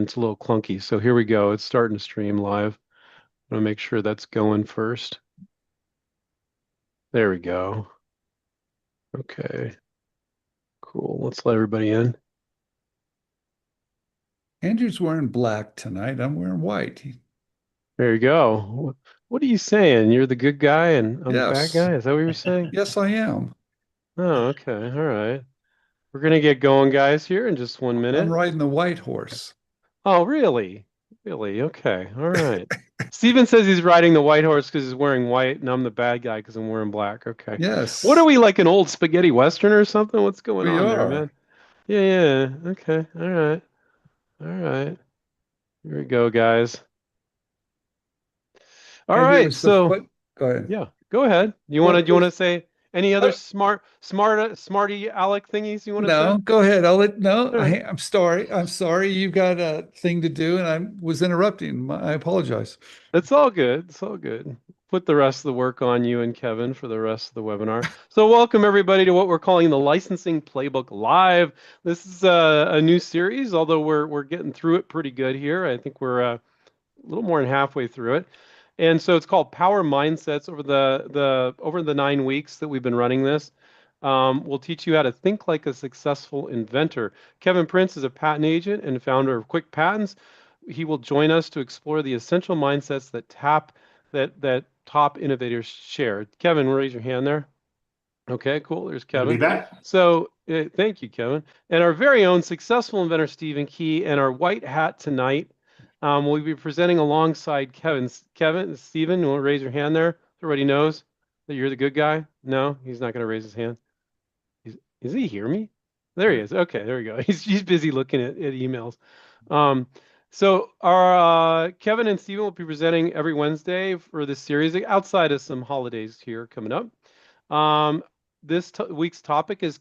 It's a little clunky. So here we go. It's starting to stream live. I'm gonna make sure that's going first. There we go. Okay, cool. Let's let everybody in. Andrew's wearing black tonight. I'm wearing white. There you go. What are you saying? You're the good guy and I'm the bad Yes, guy? Is that what you were saying? yes, I am. Oh, okay. All right. We're gonna get going, guys, here in just one I'm minute. riding the white horse. Oh, really? Really? Okay. All right. Steven says he's riding the white horse because he's wearing white, and I'm the bad guy because I'm wearing black. Okay. What are Yes, we, like an old spaghetti western or something? What's going we on there, are. man? Yeah, yeah. Okay. All right. All right. Here we go, guys. All Andrew right. was the So, foot. Go ahead. yeah, go ahead. What You want to was? say any other Uh, smarty Alec thingies you want to say? no, go ahead. I'll let. No, All right. I'm sorry. I'm sorry. You've got a thing to do, and I was interrupting. I apologize. It's all good. It's all good. Put the rest of the work on you and Kevin for the rest of the webinar. So welcome everybody to what we're calling the Licensing Playbook Live. This is a new series, although we're getting through it pretty good here. I think we're a little more than halfway through it. And so it's called Power Mindsets over the 9 weeks that we've been running this. We'll teach you how to think like a successful inventor. Kevin Prince is a patent agent and founder of QuickPatents. He will join us to explore the essential mindsets that top innovators share. Kevin, raise your hand there. Okay, cool. There's Good to be Kevin. back. So thank you, Kevin. And our very own successful inventor, Stephen Key, and our white hat tonight will be presenting alongside Kevin. Kevin, Stephen, you want to raise your hand there? Everybody knows that you're the good guy? No, he's not going to raise his hand. Is he hear me? There he is. Okay, there we go. He's busy looking at emails. Um, so our Kevin and Stephen will be presenting every Wednesday for this series outside of some holidays here coming up. Um, this week's topic is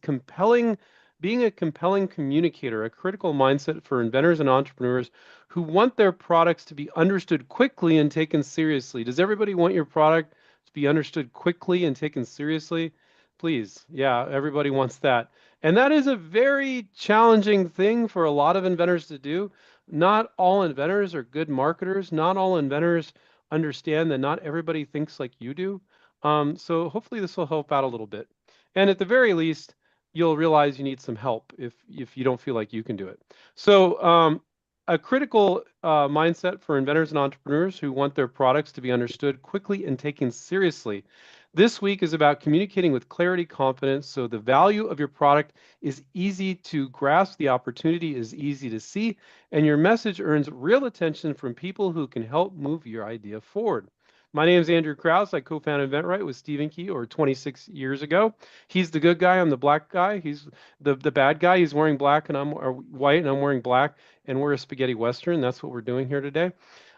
being a compelling communicator, a critical mindset for inventors and entrepreneurs who want their products to be understood quickly and taken seriously. Does everybody want your product to be understood quickly and taken seriously? Please. Yeah, everybody wants that. And that is a very challenging thing for a lot of inventors to do. Not all inventors are good marketers. Not all inventors understand that not everybody thinks like you do. So hopefully this will help out a little bit. And at the very least, you'll realize you need some help if you don't feel like you can do it. So a critical mindset for inventors and entrepreneurs who want their products to be understood quickly and taken seriously. This week is about communicating with clarity, confidence, so the value of your product is easy to grasp, the opportunity is easy to see, and your message earns real attention from people who can help move your idea forward. My name is Andrew Krauss. I co-founded InventRight with Stephen Key over 26 years ago. He's the good guy. I'm the black guy. He's the bad guy. He's wearing black and I'm or white and I'm wearing black and we're a spaghetti western. That's what we're doing here today.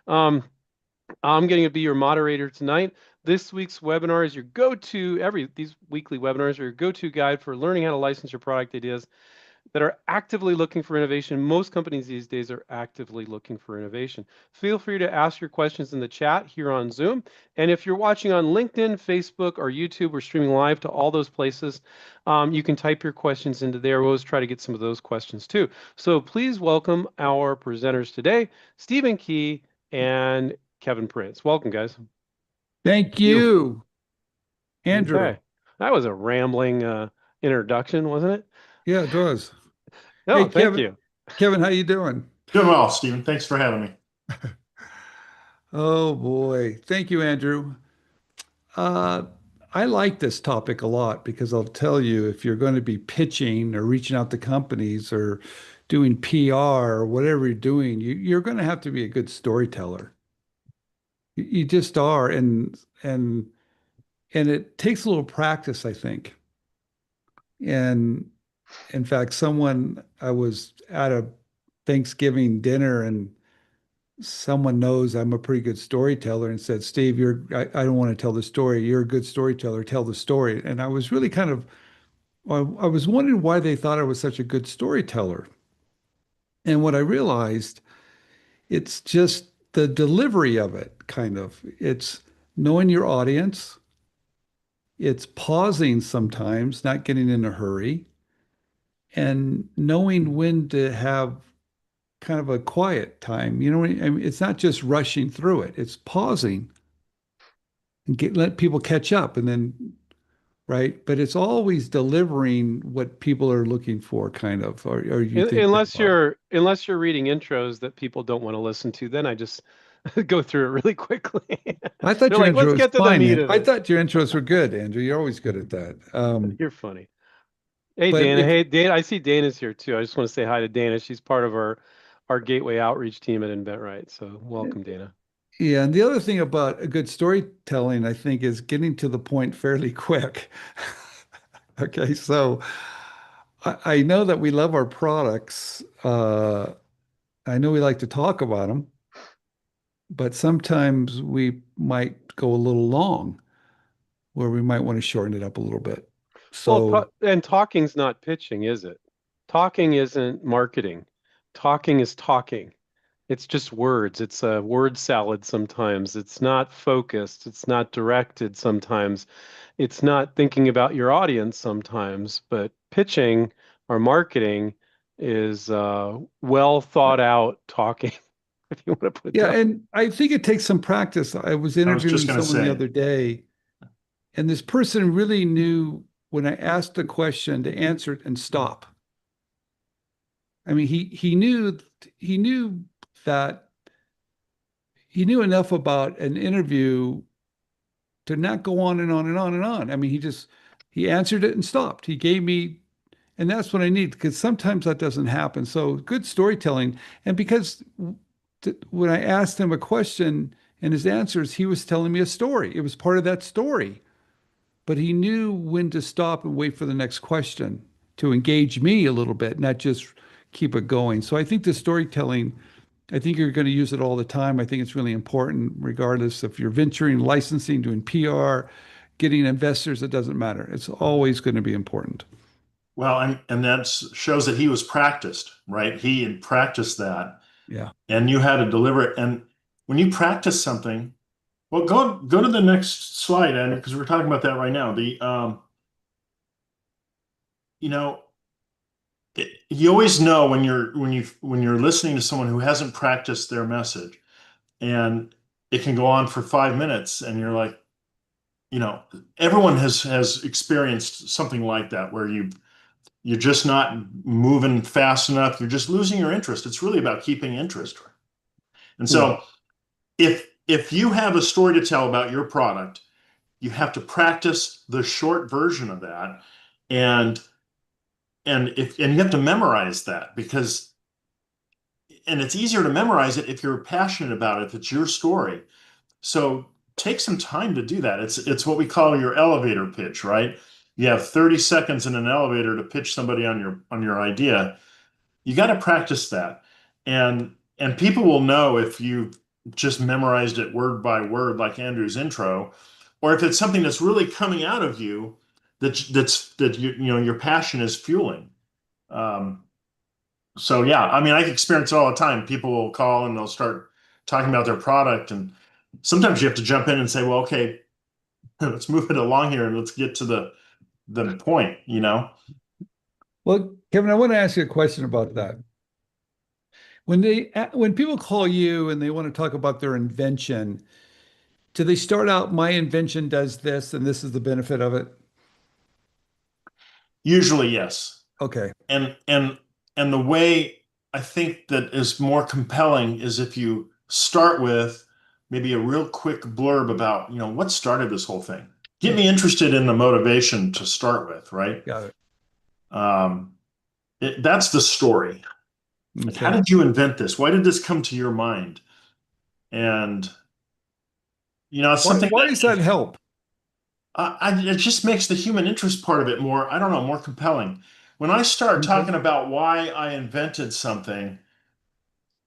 Um, I'm going to be your moderator tonight. This week's webinar is your go-to. These weekly webinars are your go-to guide for learning how to license your product ideas that are actively looking for innovation. Most companies these days are actively looking for innovation. Feel free to ask your questions in the chat here on Zoom. And if you're watching on LinkedIn, Facebook, or YouTube, we're streaming live to all those places. You can type your questions into there. We'll always try to get some of those questions too. So please welcome our presenters today, Stephen Key and Kevin Prince. Welcome, guys. Thank You. you, Andrew. Okay. That was a rambling introduction, wasn't it? Yeah, it was. Hey, Oh, thank Kevin. you. Kevin, how you doing? Doing well, Stephen. Thanks for having me. Oh boy. Thank you, Andrew. Uh, I like this topic a lot because I'll tell you, if you're going to be pitching or reaching out to companies or doing PR or whatever you're doing, you're going to have to be a good storyteller. You just are, and it takes a little practice, I think. And in fact, I was at a Thanksgiving dinner and someone knows I'm a pretty good storyteller and said, Steve, I don't want to tell the story. You're a good storyteller. Tell the story. And I was really I was wondering why they thought I was such a good storyteller. And what I realized, it's just the delivery of it, kind of. It's knowing your audience. It's pausing sometimes, not getting in a hurry, and knowing when to have kind of a quiet time. You know, I mean, it's not just rushing through it. It's pausing and let people catch up and then, right? But it's always delivering what people are looking for, kind of, or you think they Unless are. you're reading intros that people don't want to listen to, then I just go through it really quickly. I thought They're your like, let's intro was get to the fine, meat man. of I it. thought your intros were good, Andrew. You're always good at that. You're funny. Hey But Dana. if Hey Dana. I see Dana's here too. I just want to say hi to Dana. She's part of our Gateway outreach team at InventRight. So welcome, Dana. Yeah, and the other thing about a good storytelling, I think, is getting to the point fairly quick. Okay, so I know that we love our products. I know we like to talk about them, but sometimes we might go a little long where we might want to shorten it up a little bit. Well, So, and talking's not pitching, is it? Talking isn't marketing. Talking is talking. It's just words. It's a word salad sometimes. It's not focused. It's not directed sometimes. It's not thinking about your audience sometimes. But pitching or marketing is well thought out talking, if you want to put it yeah, that way. and I think it takes some practice. I was I was just interviewing going to someone the say, other day, and this person really knew when I asked a question to answer it and stop. I mean, he knew that he knew enough about an interview to not go on and on and on and on. I mean, he answered it and stopped. He gave me, and that's what I need because sometimes that doesn't happen. So good storytelling, and because when I asked him a question and his answers, he was telling me a story. It was part of that story, but he knew when to stop and wait for the next question to engage me a little bit, not just keep it going. So I think the storytelling, I think you're going to use it all the time. I think it's really important, regardless if you're venturing, licensing, doing PR, getting investors, it doesn't matter. It's always going to be important. well, and that shows that he was practiced, right? He had practiced that, Yeah. and you had to deliver it. And when you practice something, well, go to the next slide, Andrew, because we're talking about that right now. You know, you always know when you're listening to someone who hasn't practiced their message, and it can go on for 5 minutes, and you're like, everyone has experienced something like that where you're just not moving fast enough. You're just losing your interest. It's really about keeping interest. And Hmm. so if you have a story to tell about your product, you have to practice the short version of that. And and you have to memorize that because and it's easier to memorize it if you're passionate about it, if it's your story. So take some time to do that. It's what we call your elevator pitch, right? You have 30 seconds in an elevator to pitch somebody on your idea. You got to practice that. And people will know if you've just memorized it word by word like Andrew's intro, or if it's something that's really coming out of you that your passion is fueling. Um, so yeah, I mean, I experience it all the time. People will call and they'll start talking about their product, and sometimes you have to jump in and say, "Well, okay, let's move it along here and let's get to the point." Well, Kevin, I want to ask you a question about that. When people call you and they want to talk about their invention, do they start out, my invention does this and this is the benefit of it? Usually, yes. Okay. And the way I think that is more compelling is if you start with maybe a real quick blurb about, what started this whole thing. Get me interested in the motivation to start with, right? Got it. Um, that's the story. Like, how Okay. did you invent this? Why did this come to your mind? And it's Why, something why does that that help? it just makes the human interest part of it more, I don't know, more compelling. When I start Okay. talking about why I invented something,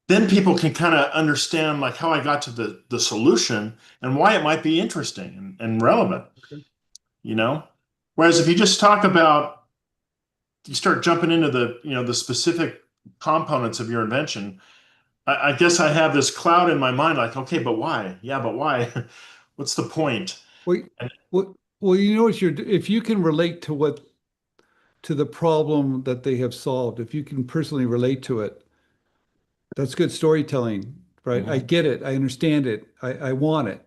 then people can kind of understand like how I got to the solution and why it might be interesting and relevant, Okay. you know? Whereas if you just talk about, you start jumping into the specific components of your invention, I guess I have this cloud in my mind, like, okay, but why? Yeah, but why? What's the point? Well, well, you know what if you can relate to the problem that they have solved, if you can personally relate to it, That's good storytelling, right? I Mhm. get it. I understand it. I want it,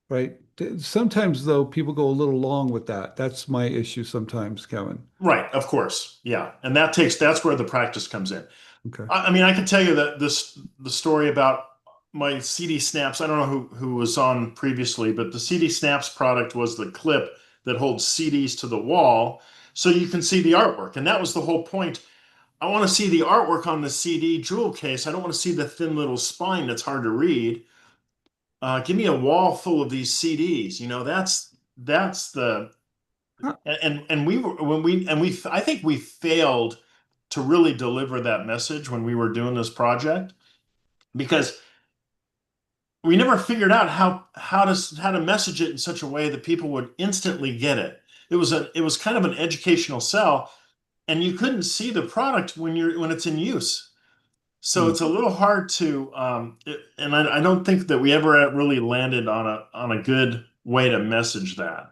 right? Sometimes though, people go a little long with that. That's my issue sometimes, Kevin. Right, of course. Yeah. And that's where the practice comes in. Okay. I mean, I can tell you that the story about my CD snaps. I don't know who was on previously, but the CD snaps product was the clip that holds CDs to the wall so you can see the artwork. And that was the whole point. I want to see the artwork on the CD jewel case. I don't want to see the thin little spine that's hard to read. Give me a wall full of these CDs. That's the Huh. and we were when we and we I think we failed to really deliver that message when we were doing this project because we never figured out how to message it in such a way that people would instantly get it. It was kind of an educational sell, and you couldn't see the product when it's in use. So Hmm. it's a little hard to, and I don't think that we ever really landed on a good way to message that.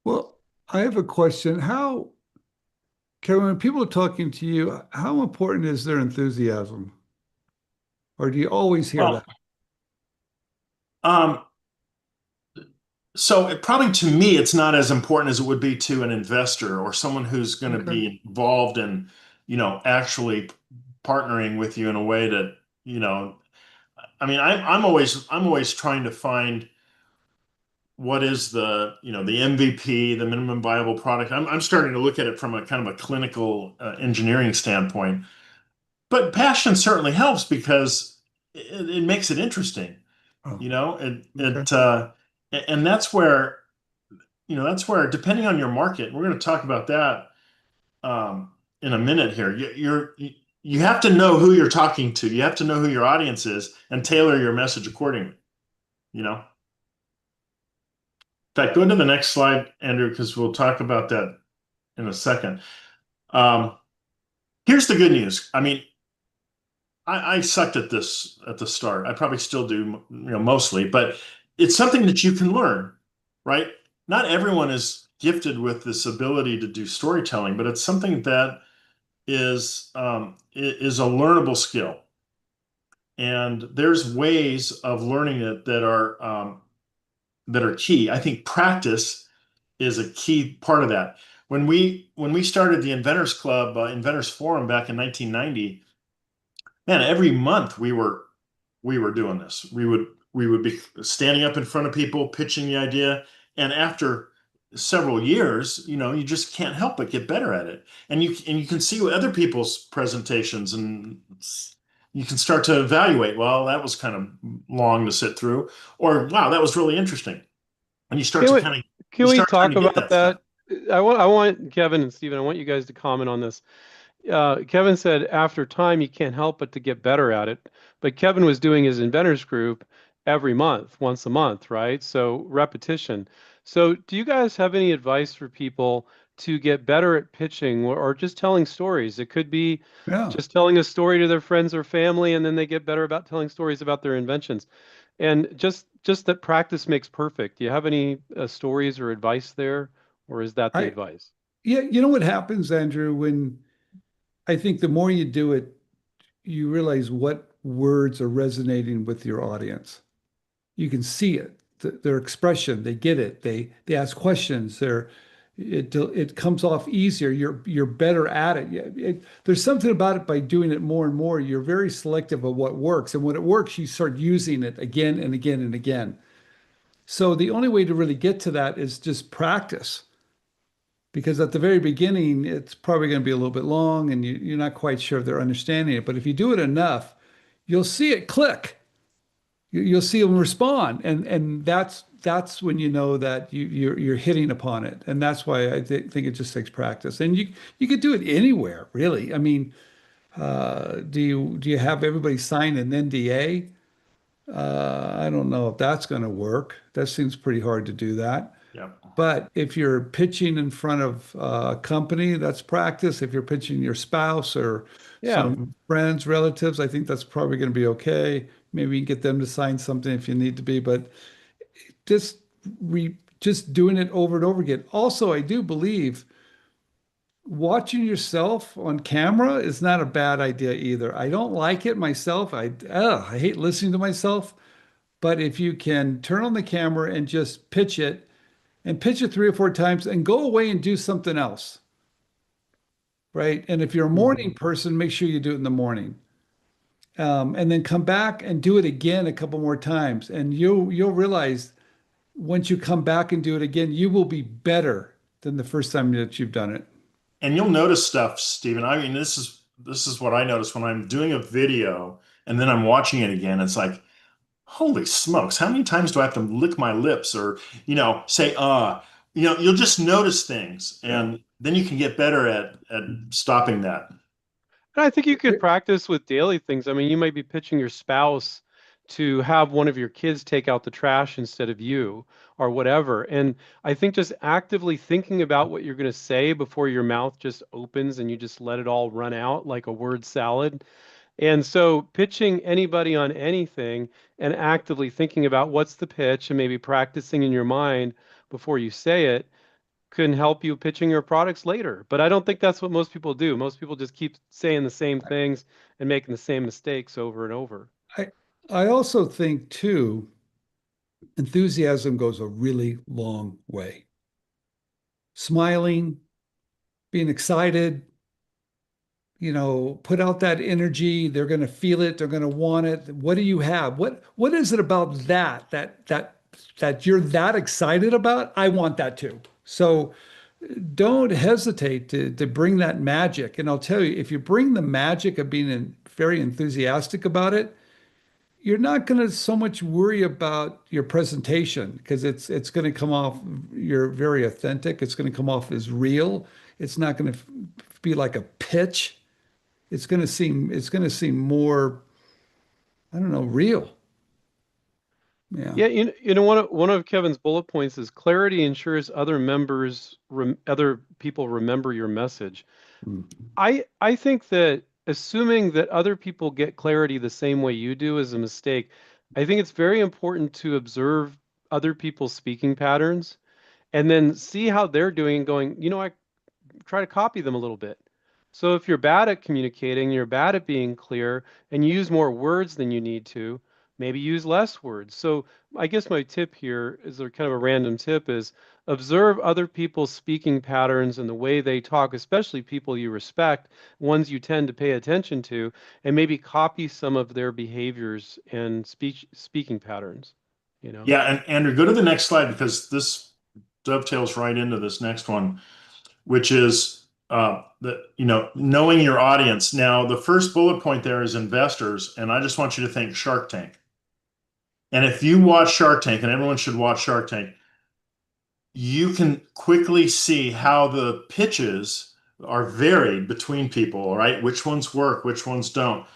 Well, I have a question. Kevin, when people are talking to you, how important is their enthusiasm? Or do you always hear Well, that? um, so probably to me, it's not as important as it would be to an investor or someone who's going to Okay. be involved in, actually partnering with you in a way that, I mean, I'm always trying to find what is the MVP, the minimum viable product. I'm starting to look at it from a kind of a clinical engineering standpoint. But passion certainly helps because it makes it interesting. Oh, You know, it okay. it and that's where depending on your market, we're going to talk about that in a minute here. You have to know who you're talking to. You have to know who your audience is and tailor your message accordingly. You know. In fact, go to the next slide, Andrew, because we'll talk about that in a second. Um, Here's the good news. I mean, I sucked at this at the start. I probably still do, mostly, but it's something that you can learn, right? Not everyone is gifted with this ability to do storytelling, but it's something that is a learnable skill. And there's ways of learning it that are key. I think practice is a key part of that. When we started the Inventors Club, Inventors Forum back in 1990, man, every month we were doing this. We would be standing up in front of people, pitching the idea, and after several years, you just can't help but get better at it. And you can see other people's presentations, and you can start to evaluate. Well, that was kind of long to sit through, or wow, that was really interesting. And you start Can to we kind of you can we start trying talk to get about that stuff. that? I want Kevin and Stephen, I want you guys to comment on this. Kevin said after time you can't help but to get better at it. But Kevin was doing his inventors group every month, once a month, right? So repetition. So do you guys have any advice for people to get better at pitching or just telling stories? It could be Yeah. just telling a story to their friends or family, and then they get better about telling stories about their inventions. And just that practice makes perfect. Do you have any stories or advice there, or is that the I advice? Yeah, you know what happens, Andrew, when I think the more you do it, you realize what words are resonating with your audience. You can see it, their expression, they get it, they ask questions, it comes off easier. You're better at it. There's something about it by doing it more and more. You're very selective of what works, and when it works, you start using it again and again and again. So the only way to really get to that is just practice. Because at the very beginning, it's probably going to be a little bit long and you're not quite sure if they're understanding it. But if you do it enough, you'll see it click. You'll see them respond, and that's when you know that you're hitting upon it, and that's why I think it just takes practice. And you could do it anywhere, really. I mean, do you have everybody sign an NDA? I don't know if that's going to work. That seems pretty hard to do that. Yeah. But if you're pitching in front of a company, that's practice. If you're pitching your spouse or Yeah. some friends, relatives, I think that's probably going to be okay. Maybe you can get them to sign something if you need to be, but just just doing it over and over again. Also, I do believe watching yourself on camera is not a bad idea either. I don't like it myself. I hate listening to myself. But if you can turn on the camera and just pitch it and pitch it 3 or 4 times and go away and do something else, right? And if you're a morning Mhm. person, make sure you do it in the morning. And then come back and do it again a couple more times. And you'll realize once you come back and do it again, you will be better than the first time that you've done it. And you'll notice stuff, Stephen. I mean, this is what I notice when I'm doing a video and then I'm watching it again. It's like, holy smokes, how many times do I have to lick my lips or, say, you'll just notice things Yeah. and then you can get better at stopping that. And I think you could Here- practice with daily things. I mean, you might be pitching your spouse to have one of your kids take out the trash instead of you or whatever. And I think just actively thinking about what you're going to say before your mouth just opens and you just let it all run out like a word salad. And so pitching anybody on anything and actively thinking about what's the pitch and maybe practicing in your mind before you say it can help you pitching your products later. But I don't think that's what most people do. Most people just keep saying the same things and making the same mistakes over and over. I I also think too, enthusiasm goes a really long way. Smiling, being excited, put out that energy. They're going to feel it. They're going to want it. What do you have? What is it about that you're that excited about? I want that too. So don't hesitate to bring that magic. And I'll tell you, if you bring the magic of being very enthusiastic about it, you're not going to so much worry about your presentation because it's going to come off. You're very authentic. It's going to come off as real. It's not going to be like a pitch. It's going to seem more, I don't know, real. Yeah. Yeah, one of Kevin's bullet points is clarity ensures other people remember your message. Mm. I think that assuming that other people get clarity the same way you do is a mistake. I think it's very important to observe other people's speaking patterns and then see how they're doing and going, I try to copy them a little bit. So if you're bad at communicating, you're bad at being clear, and you use more words than you need to, maybe use less words. So I guess my tip here is a kind of a random tip is observe other people's speaking patterns and the way they talk, especially people you respect, ones you tend to pay attention to, and maybe copy some of their behaviors and speaking patterns, you know? Yeah, and Andrew, go to the next slide because this dovetails right into this next one, which is knowing your audience. Now, the first bullet point there is investors, and I just want you to think Shark Tank. And if you watch Shark Tank, and everyone should watch Shark Tank, you can quickly see how the pitches are varied between people, all right? Which ones work, which ones don't.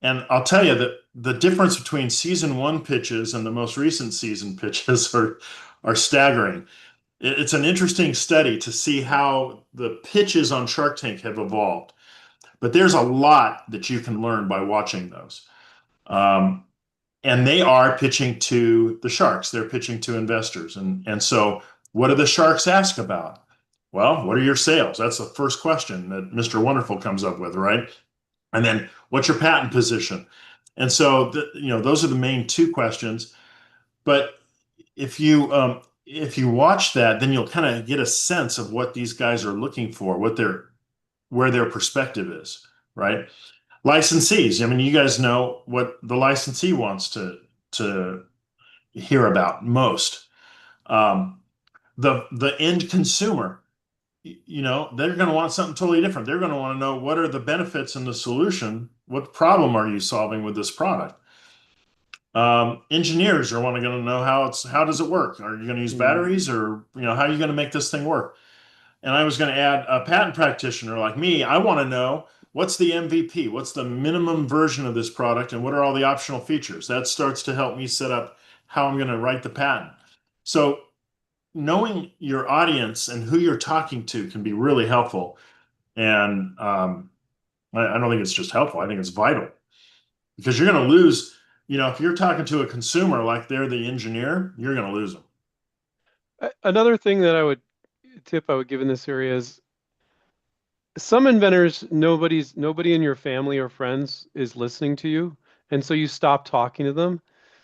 And I'll tell you that the difference between season one pitches and the most recent season pitches are staggering. It's an interesting study to see how the pitches on Shark Tank have evolved. But there's a lot that you can learn by watching those. Um, and they are pitching to the sharks. They're pitching to investors. And so what do the sharks ask about? Well, what are your sales? That's the first question that Mr. Wonderful comes up with, right? And then what's your patent position? And so those are the main two questions. But if you watch that, then you'll kind of get a sense of what these guys are looking for, where their perspective is, right? Licensees. I mean, you guys know what the licensee wants to hear about most. Um, the end consumer, they're going to want something totally different. They're going to want to know what are the benefits and the solution. What problem are you solving with this product? Engineers are going to know how does it work? Are you going to use Mhm. batteries or how are you going to make this thing work? And I was going to add a patent practitioner like me. I want to know what's the MVP, what's the minimum version of this product, and what are all the optional features. That starts to help me set up how I'm going to write the patent. So knowing your audience and who you're talking to can be really helpful. And I don't think it's just helpful. I think it's vital because you're going to lose. If you're talking to a consumer like they're the engineer, you're going to lose them. Another thing that I would give in this area is some inventors, nobody in your family or friends is listening to you, and so you stop talking to them.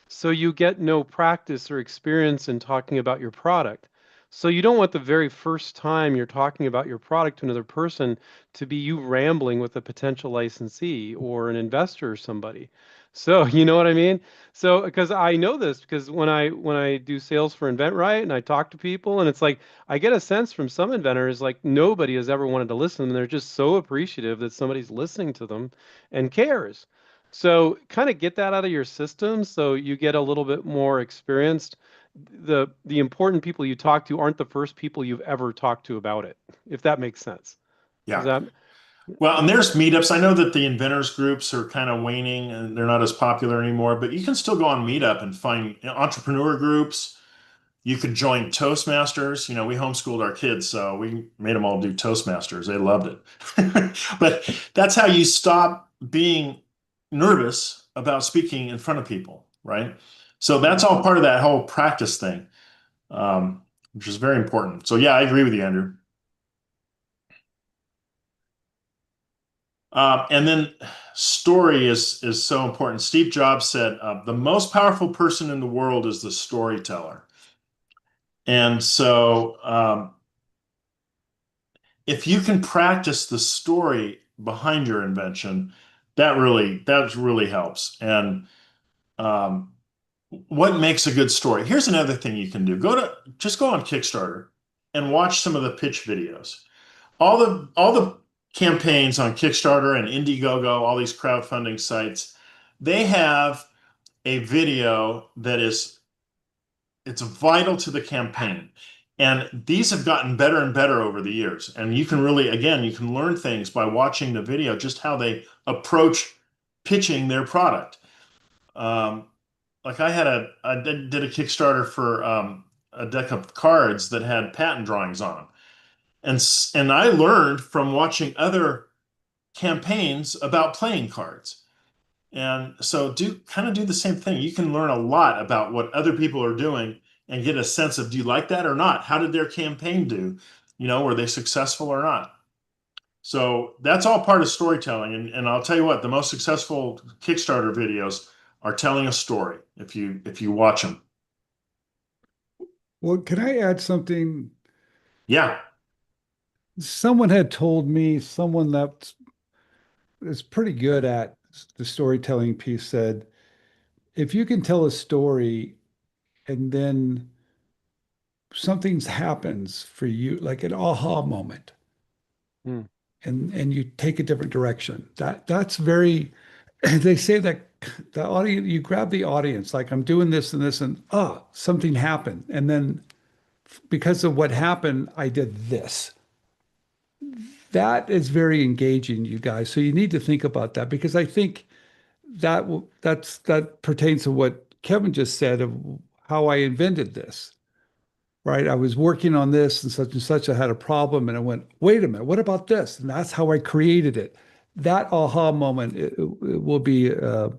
So you get no practice or experience in talking about your product. So you don't want the very first time you're talking about your product to another person to be you rambling with a potential licensee or an investor or somebody. So you know what I mean? So because I know this because when I do sales for InventRight and I talk to people and it's like I get a sense from some inventors like nobody has ever wanted to listen and they're just so appreciative that somebody's listening to them and cares. So kind of get that out of your system so you get a little bit more experienced. The important people you talk to aren't the first people you've ever talked to about it, if that makes sense. Does Yeah. that Well, and there's meetups. I know that the inventors groups are kind of waning and they're not as popular anymore, but you can still go on Meetup and find entrepreneur groups. You could join Toastmasters. You know, we homeschooled our kids, so we made them all do Toastmasters. They loved it. But that's how you stop being nervous about speaking in front of people, right? So that's all part of that whole practice thing, which is very important. So yeah, I agree with you, Andrew. And then story is so important. Steve Jobs said, "The most powerful person in the world is the storyteller." And so, if you can practice the story behind your invention, that really helps. And um, what makes a good story? Here's another thing you can do. Just go on Kickstarter and watch some of the pitch videos. All the campaigns on Kickstarter and Indiegogo, all these crowdfunding sites, they have a video that it's vital to the campaign. And these have gotten better and better over the years. And you can really, again, you can learn things by watching the video, just how they approach pitching their product. Um, like I did a Kickstarter for a deck of cards that had patent drawings on them. And I learned from watching other campaigns about playing cards. And so do the same thing. You can learn a lot about what other people are doing and get a sense of do you like that or not? How did their campaign do? You know, were they successful or not? So that's all part of storytelling. And I'll tell you what, the most successful Kickstarter videos are telling a story if you watch them. Well, can I add something? Yeah. Someone had told me, someone that is pretty good at the storytelling piece said, if you can tell a story and then something happens for you, like an aha moment, Hmm. and you take a different direction, that's very, they say that the audience, you grab the audience, like I'm doing this and this, and something happened. And then because of what happened, I did this. That is very engaging, you guys. So you need to think about that because I think that pertains to what Kevin just said of how I invented this, right? I was working on this and such. I had a problem, and I went, "Wait a minute, what about this?" And that's how I created it. That aha moment it will be a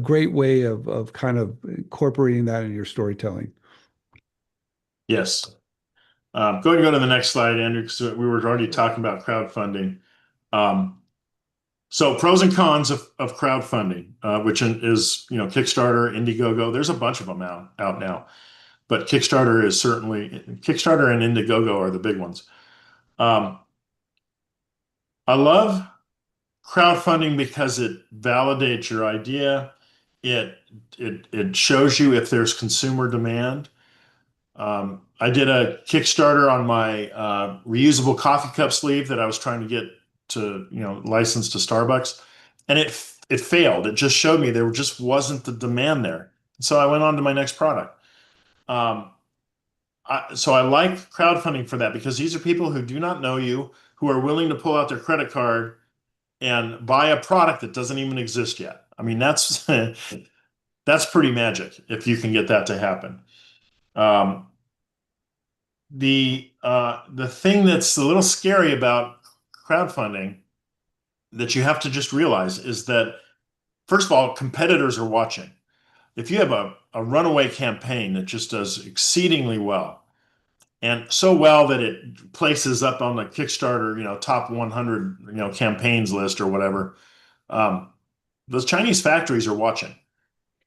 great way of kind of incorporating that in your storytelling. Yes. Go to the next slide, Andrew, because we were already talking about crowdfunding. Um, So pros and cons of crowdfunding, which is, Kickstarter, Indiegogo. There's a bunch of them out now, but Kickstarter and Indiegogo are the big ones. Um, I love crowdfunding because it validates your idea. It it shows you if there's consumer demand. I did a Kickstarter on my reusable coffee cup sleeve that I was trying to get to, license to Starbucks, and it failed. It just showed me there just wasn't the demand there. So I went on to my next product. Um, so I like crowdfunding for that because these are people who do not know you, who are willing to pull out their credit card and buy a product that doesn't even exist yet. I mean, that's that's pretty magic if you can get that to happen. Um, the thing that's a little scary about crowdfunding that you have to just realize is that first of all, competitors are watching. If you have a runaway campaign that just does exceedingly well, and so well that it places up on the Kickstarter, top 100, campaigns list or whatever. Um, those Chinese factories are watching,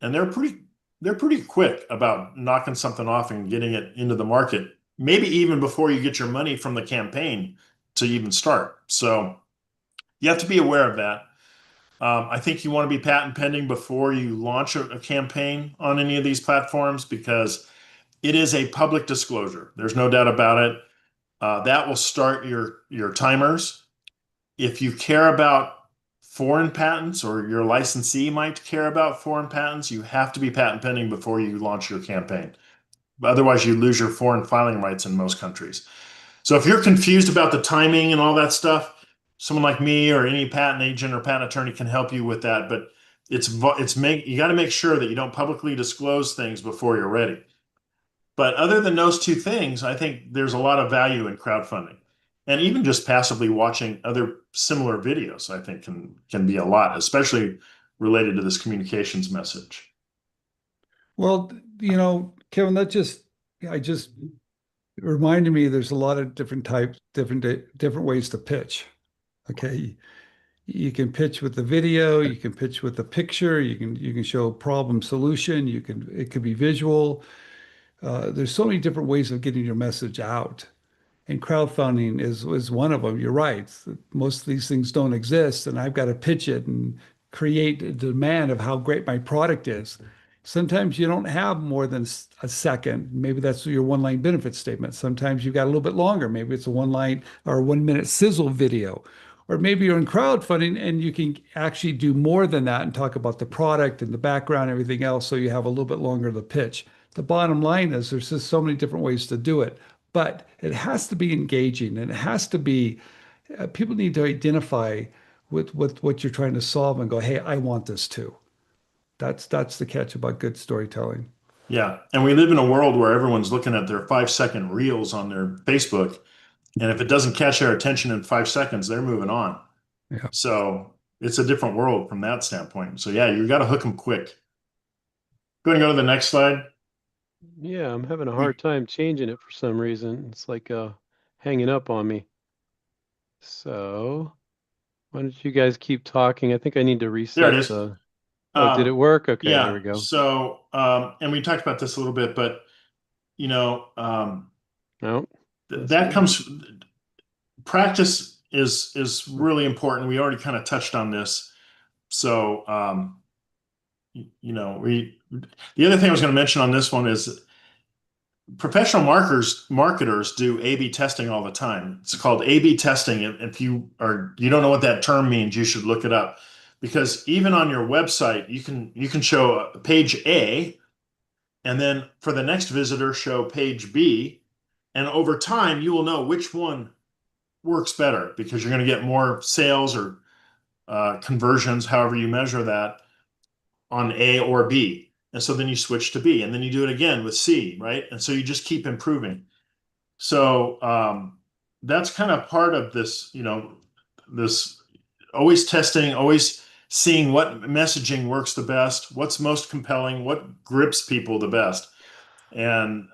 and they're pretty quick about knocking something off and getting it into the market, maybe even before you get your money from the campaign to even start. So you have to be aware of that. I think you want to be patent pending before you launch a campaign on any of these platforms because it is a public disclosure. There's no doubt about it. That will start your timers. If you care about foreign patents, or your licensee might care about foreign patents, you have to be patent pending before you launch your campaign. Otherwise, you lose your foreign filing rights in most countries. So if you're confused about the timing and all that stuff, someone like me or any patent agent or patent attorney can help you with that. But you got to make sure that you don't publicly disclose things before you're ready. But other than those two things, I think there's a lot of value in crowdfunding. And even just passively watching other similar videos, I think can be a lot, especially related to this communications message. Well, Kevin, I just it reminded me there's a lot of different types, different ways to pitch. Okay. You can pitch with the video, you can pitch with the picture, you can show problem solution, it could be visual. There's so many different ways of getting your message out. And crowdfunding is one of them. You're right. Most of these things don't exist, and I've got to pitch it and create a demand of how great my product is. Sometimes you don't have more than a second. Maybe that's your one-line benefit statement. Sometimes you've got a little bit longer. Maybe it's a one-line or 1 minute sizzle video. Or maybe you're in crowdfunding and you can actually do more than that and talk about the product and the background, and everything else, so you have a little bit longer to pitch. The bottom line is there's just so many different ways to do it, but it has to be engaging, and it has to be, people need to identify with what you're trying to solve and go, hey, I want this too. That's the catch about good storytelling. Yeah. And we live in a world where everyone's looking at their 5-second reels on their Facebook. And if it doesn't catch their attention in 5 seconds, they're moving on. Yeah. So it's a different world from that standpoint. So yeah, you got to hook them quick. Go ahead and go to the next slide. Yeah, I'm having a hard time changing it for some reason. It's like hanging up on me. So why don't you guys keep talking? I think I need to There it reset is. the. Oh, did it work? Okay, there we Yeah. go. So, and we talked about this a little bit, but No, that comes practice is really important. We already kind of touched on this. So, the other thing I was going to mention on this one is professional marketers do A/B testing all the time. It's called A/B testing. If you don't know what that term means, you should look it up, because even on your website, you can show page A, and then for the next visitor, show page B, and over time, you will know which one works better because you're going to get more sales or conversions, however you measure that, on A or B. And so then you switch to B, and then you do it again with C, right? And so you just keep improving. So that's kind of part of this, this always testing, always seeing what messaging works the best, what's most compelling, what grips people the best. And,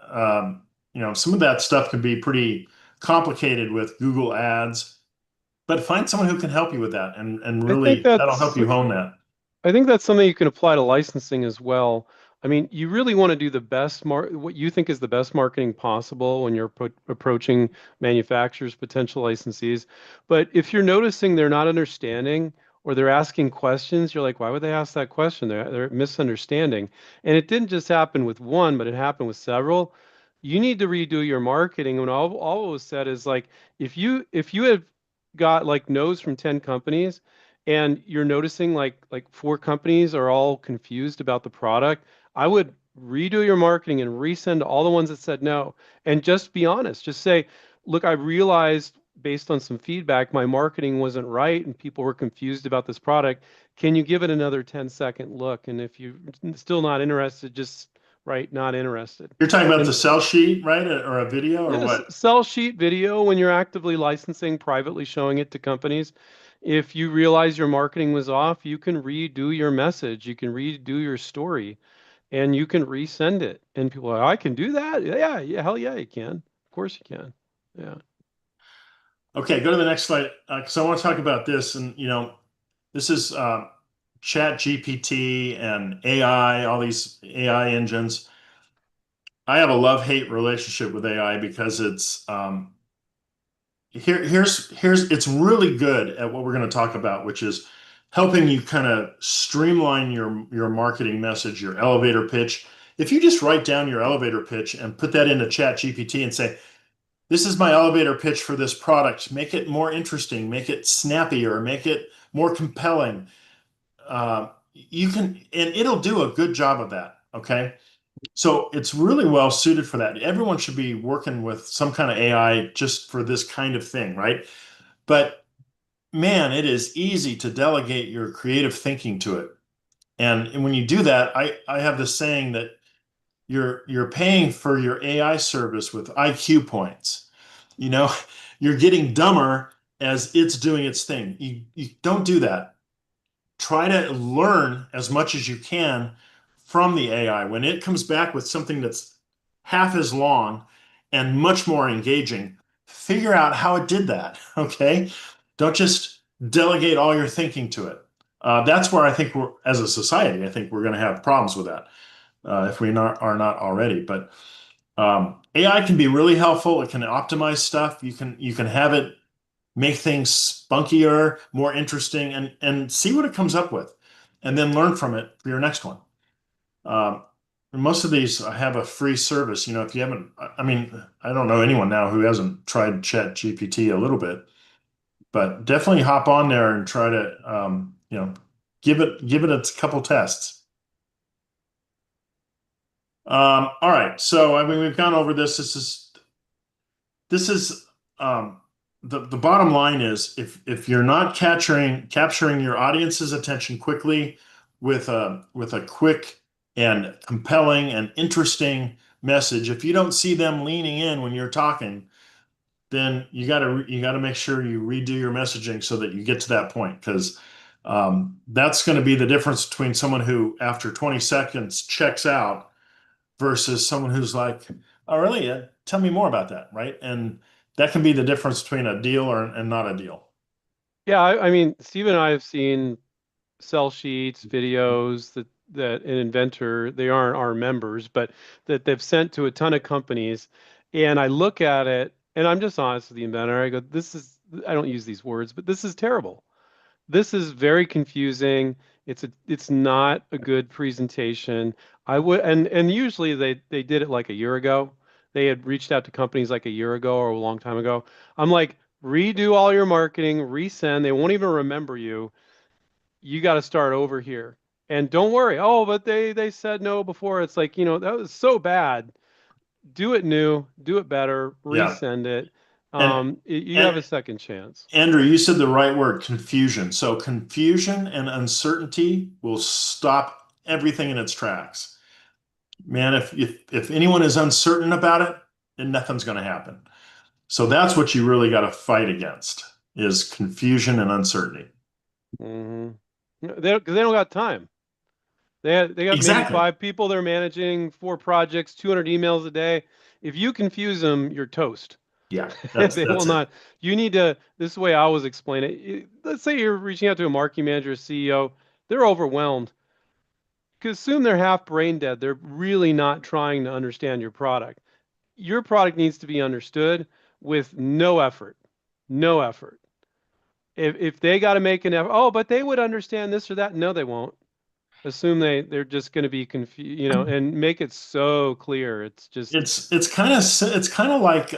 some of that stuff can be pretty complicated with Google Ads, but find someone who can help you with that, and I think really that'll help that's you hone that. I think that's something you can apply to licensing as well. I mean, you really want to do the best what you think is the best marketing possible when you're approaching manufacturers, potential licensees. But if you're noticing they're not understanding or they're asking questions, you're like, why would they ask that question? They're misunderstanding. And it didn't just happen with one, but it happened with several. You need to redo your marketing. And all it was said is like, if you have got like no's from 10 companies, and you're noticing like 4 companies are all confused about the product, I would redo your marketing and resend all the ones that said no, and just be honest. Just say, look, I realized based on some feedback my marketing wasn't right and people were confused about this product. Can you give it another 10-second look? And if you're still not interested, just write not interested. You're talking about And the sell sheet, right? Or a video, or yes, what? sell sheet video when you're actively licensing, privately showing it to companies. If you realize your marketing was off, you can redo your message, you can redo your story, and you can resend it. And people are, I can do that? Yeah, yeah, hell yeah, you can. Of course you can. Yeah. Okay, go to the next slide because I want to talk about this. And this is Chat GPT and AI, all these AI engines. I have a love-hate relationship with AI because here's it's really good at what we're going to talk about, which is helping you kind of streamline your marketing message, your elevator pitch. If you just write down your elevator pitch and put that into Chat GPT and say, this is my elevator pitch for this product, make it more interesting, make it snappier, make it more compelling. You can, and it'll do a good job of that. Okay. So it's really well suited for that. Everyone should be working with some kind of AI just for this kind of thing, right? But man, it is easy to delegate your creative thinking to it. And when you do that, I have this saying that you're paying for your AI service with IQ points. You know, you're getting dumber as it's doing its thing. You don't do that. Try to learn as much as you can from the AI. When it comes back with something that's half as long and much more engaging, figure out how it did that. Okay. Don't just delegate all your thinking to it. That's where I think as a society, I think we're going to have problems with that if we are not already. But AI can be really helpful. It can optimize stuff. You can have it make things spunkier, more interesting, and see what it comes up with, and then learn from it for your next one. Um, Most of these have a free service. If you haven't, I mean, I don't know anyone now who hasn't tried Chat GPT a little bit, but definitely hop on there and try to, give it a couple tests. All right, so I mean, we've gone over this. This is the bottom line is if you're not capturing your audience's attention quickly with a quick and compelling and interesting message, if you don't see them leaning in when you're talking, then you gotta make sure you redo your messaging so that you get to that point, because that's going to be the difference between someone who after 20 seconds checks out versus someone who's like, oh, really? Tell me more about that, right? And that can be the difference between a deal and not a deal. Yeah, I mean, Steve and I have seen sell sheets, videos that an inventor, they aren't our members, but that they've sent to a ton of companies. And I look at it, and I'm just honest with the inventor. I go, I don't use these words, but this is terrible. This is very confusing. It's not a good presentation. I would, and usually they did it like a year ago. They had reached out to companies like a year ago or a long time ago. I'm like, redo all your marketing, resend. They won't even remember you. You got to start over here. And don't worry. Oh, but they said no before. It's like, that was so bad. Do it new, do it better, Yeah. resend it. And You have and a second chance. Andrew, you said the right word, confusion. So confusion and uncertainty will stop everything in its tracks. Man, if anyone is uncertain about it, then nothing's going to happen. So that's what you really got to fight against is confusion and uncertainty. Hmm. Because they don't got time. They got maybe Exactly. 5 people they're managing, 4 projects, 200 emails a day. If you confuse them, you're toast. Yeah, that's They will that's it. not. You need to. This is the way I always explain it. Let's say you're reaching out to a marketing manager, a CEO. They're overwhelmed. Assume they're half brain dead. They're really not trying to understand your product. Your product needs to be understood with no effort. No effort. If they got to make an effort, oh, but they would understand this or that. No, they won't. Assume they're just going to be confused, and make it so clear. It's just It's kind of like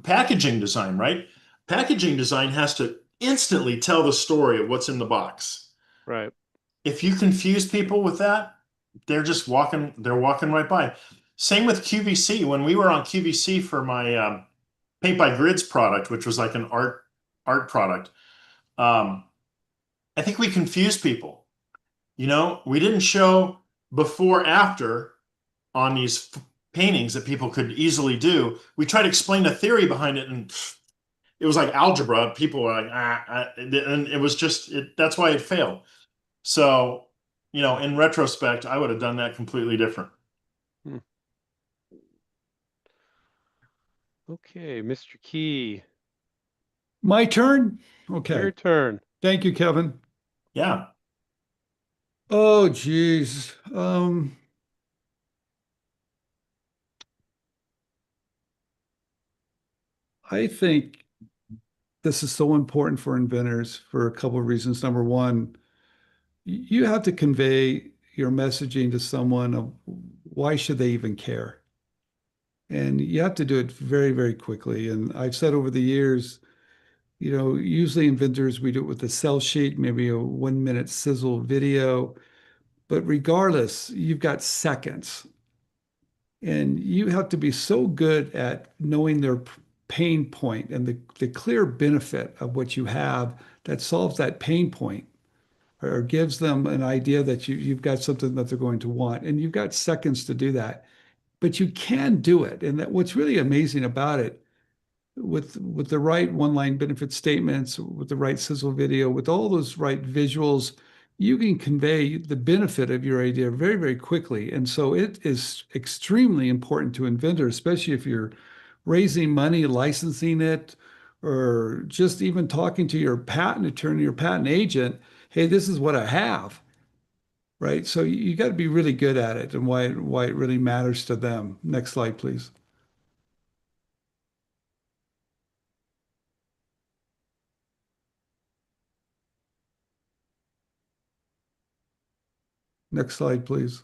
packaging design, right? Packaging design has to instantly tell the story of what's in the box. right. If you confuse people with that, they're walking right by. Same with QVC. When we were on QVC for my Paint by Grids product, which was like an art product, um, I think we confused people. We didn't show before after on these paintings that people could easily do. We tried to explain the theory behind it, and it was like algebra. People were like, and it was that's why it failed. So, in retrospect, I would have done that completely different. Hmm. Okay, Mr. Key, My turn? Okay. your turn. Thank you, Kevin. Yeah. Oh, geez. I think this is so important for inventors for a couple of reasons. Number one, you have to convey your messaging to someone of why should they even care? And you have to do it very, very quickly. And I've said over the years, usually inventors, we do it with a sell sheet, maybe a 1 minute sizzle video. But regardless, you've got seconds. And you have to be so good at knowing their pain point and the clear benefit of what you have that solves that pain point or gives them an idea that you've got something that they're going to want. And you've got seconds to do that. But you can do it. And that what's really amazing about it with the right one-line benefit statements, with the right sizzle video, with all those right visuals, you can convey the benefit of your idea very, very quickly. And so it is extremely important to inventors, especially if you're raising money, licensing it, or just even talking to your patent attorney or patent agent. Hey, this is what I have, right? So you got to be really good at it and why it really matters to them. Next slide, please. Next slide, please.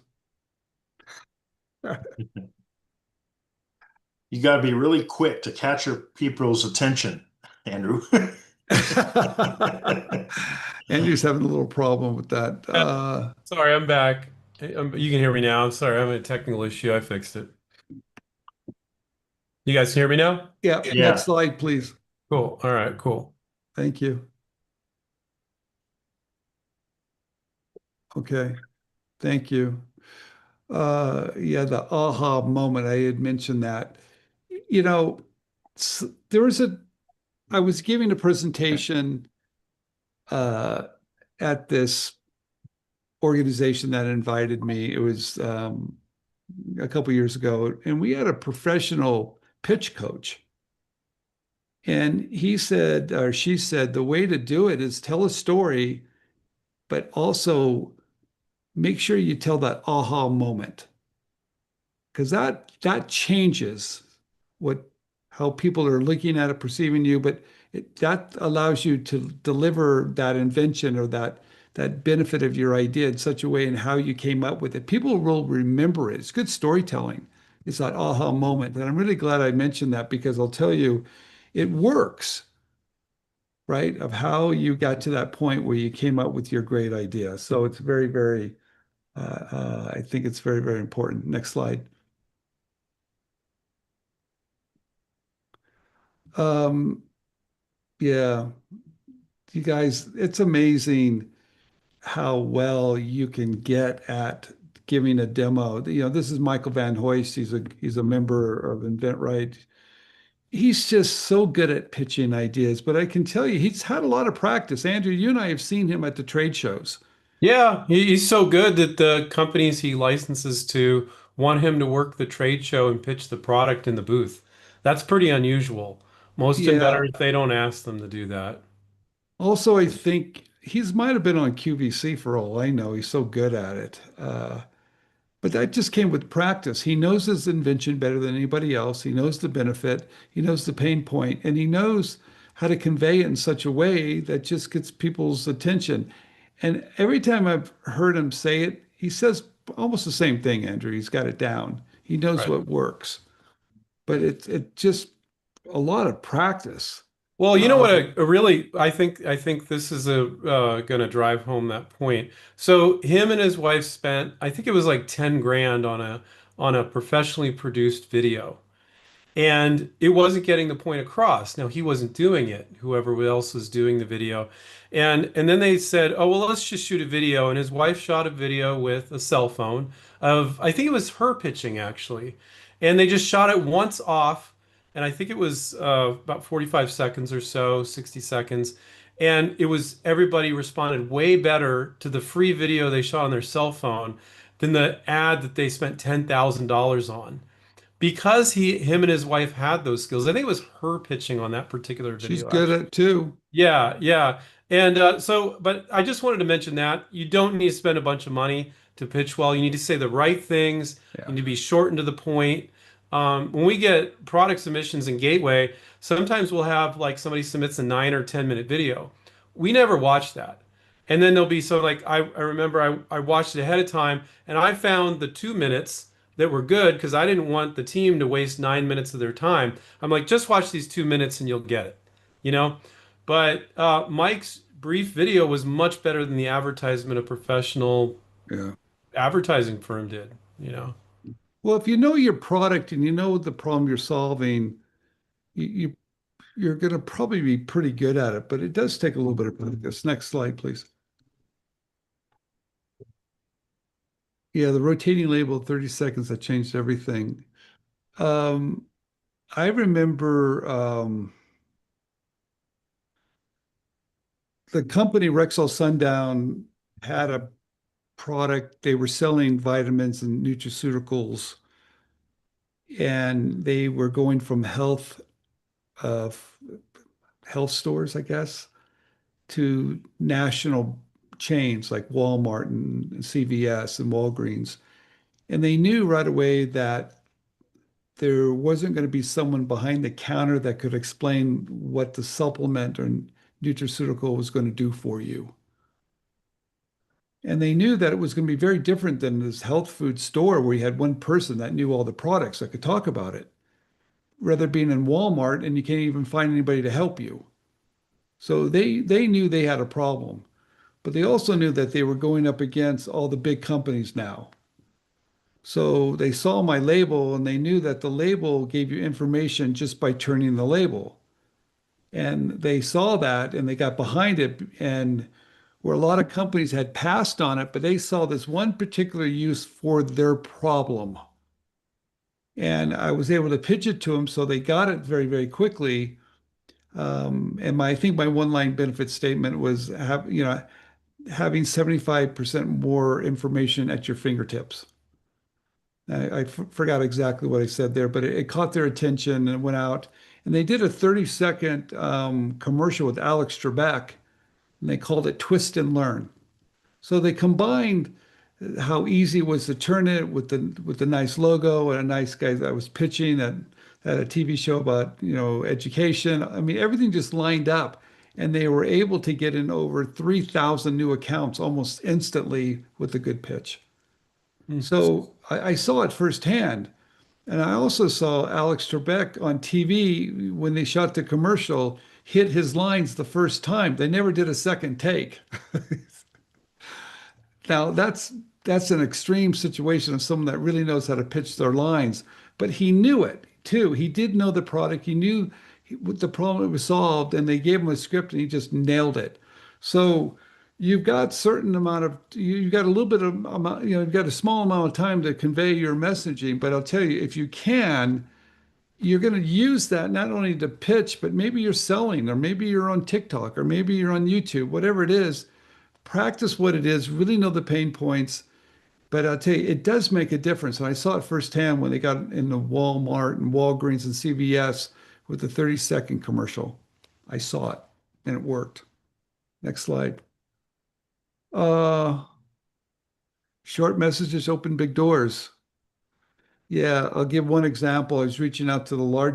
You got to be really quick to catch your people's attention, Andrew. Andrew's having a little problem with that. Sorry, I'm back. You can hear me now. I'm sorry, I'm having a technical issue. I fixed it. You guys can hear me now? Yeah, next Yeah. slide, please. Cool. All right, cool. Thank you. Okay, thank you. Yeah, the aha moment, I had mentioned that. You know, there was I was giving a presentation uh, at this organization that invited me. It was a couple years ago, and we had a professional pitch coach. And he said, or she said, the way to do it is tell a story, but also make sure you tell that aha moment, because that changes what how people are looking at it, perceiving you, but that allows you to deliver that invention or that benefit of your idea in such a way and how you came up with it. People will remember it. It's good storytelling. It's that aha moment. And I'm really glad I mentioned that because I'll tell you, it works, right? Of how you got to that point where you came up with your great idea. So it's very, very, I think it's very, very important. Next slide. Um, yeah, you guys, it's amazing how well you can get at giving a demo. This is Michael Van Hoist. He's a member of InventRight. He's just so good at pitching ideas, but I can tell you, he's had a lot of practice. Andrew, you and I have seen him at the trade shows. Yeah, he's so good that the companies he licenses to want him to work the trade show and pitch the product in the booth. That's pretty unusual. Most Yeah. inventors, they don't ask them to do that. Also, I think he's might have been on QVC for all I know. He's so good at it. But that just came with practice. He knows his invention better than anybody else. He knows the benefit, he knows the pain point, and he knows how to convey it in such a way that just gets people's attention. And every time I've heard him say it, he says almost the same thing, Andrew. He's got it down. He knows Right. what works. But it just a lot of practice. Well, you know what? Um, I think this is a going to drive home that point. So him and his wife spent, I think it was like 10 grand on a professionally produced video. And it wasn't getting the point across. Now he wasn't doing it, whoever else was doing the video. And then they said, "Oh, well, let's just shoot a video." And his wife shot a video with a cell phone of I think it was her pitching actually. And they just shot it once off, and I think it was about 45 seconds or so, 60 seconds. And it was everybody responded way better to the free video they shot on their cell phone than the ad that they spent $10,000 on. because him and his wife had those skills. I think it was her pitching on that particular She's video, good at actually. it too. Yeah, yeah. And but I just wanted to mention that you don't need to spend a bunch of money to pitch well. You need to say the right things. You Yeah. need to be short and to the point. When we get product submissions in Gateway, sometimes we'll have like somebody submits a 9 or 10 minute video. We never watch that. And then there'll be so like I remember I watched it ahead of time and I found the 2 minutes that were good because I didn't want the team to waste 9 minutes of their time. I'm like, just watch these 2 minutes and you'll get it, you know? But Mike's brief video was much better than the advertisement a professional Yeah. advertising firm did, you know. Well, if you know your product and you know the problem you're solving, you you're going to probably be pretty good at it, but it does take a little bit of practice. Next slide, please. Yeah, the rotating label, 30 seconds, that changed everything. Um, I remember the company Rexall Sundown had a product. They were selling vitamins and nutraceuticals, and they were going from uh, health stores, I guess, to national chains like Walmart and CVS and Walgreens. And they knew right away that there wasn't going to be someone behind the counter that could explain what the supplement or nutraceutical was going to do for you. And they knew that it was going to be very different than this health food store where you had one person that knew all the products that could talk about it, rather being in Walmart and you can't even find anybody to help you. So they knew they had a problem, but they also knew that they were going up against all the big companies now. So they saw my label and they knew that the label gave you information just by turning the label. And they saw that and they got behind it, and where a lot of companies had passed on it, but they saw this one particular use for their problem. And I was able to pitch it to them, so they got it very, very quickly. And I think my one-line benefit statement was having 75% more information at your fingertips. I forgot exactly what I said there, but it caught their attention and it went out. And they did a 30-second commercial with Alex Trebek, and they called it Twist and Learn. So they combined how easy it was to turn it with the nice logo and a nice guy that was pitching that had a TV show about, education. I mean, everything just lined up, and they were able to get in over 3,000 new accounts almost instantly with a good pitch. Hmm. So I saw it firsthand. And I also saw Alex Trebek on TV when they shot the commercial hit his lines the first time. They never did a second take. Now that's an extreme situation of someone that really knows how to pitch their lines, but he knew it too. He did know the product. He knew what the problem was solved, and they gave him a script, and he just nailed it. So you've got certain amount of you've got a little bit of amount, you've got a small amount of time to convey your messaging. But I'll tell you, if you can, you're going to use that not only to pitch, but maybe you're selling, or maybe you're on TikTok, or maybe you're on YouTube, whatever it is. Practice what it is, really know the pain points. But I'll tell you, it does make a difference. And I saw it firsthand when they got into Walmart and Walgreens and CVS with the 30-second commercial. I saw it and it worked. Next slide. Uh, Short messages open big doors. Yeah, I'll give one example. I was reaching out to one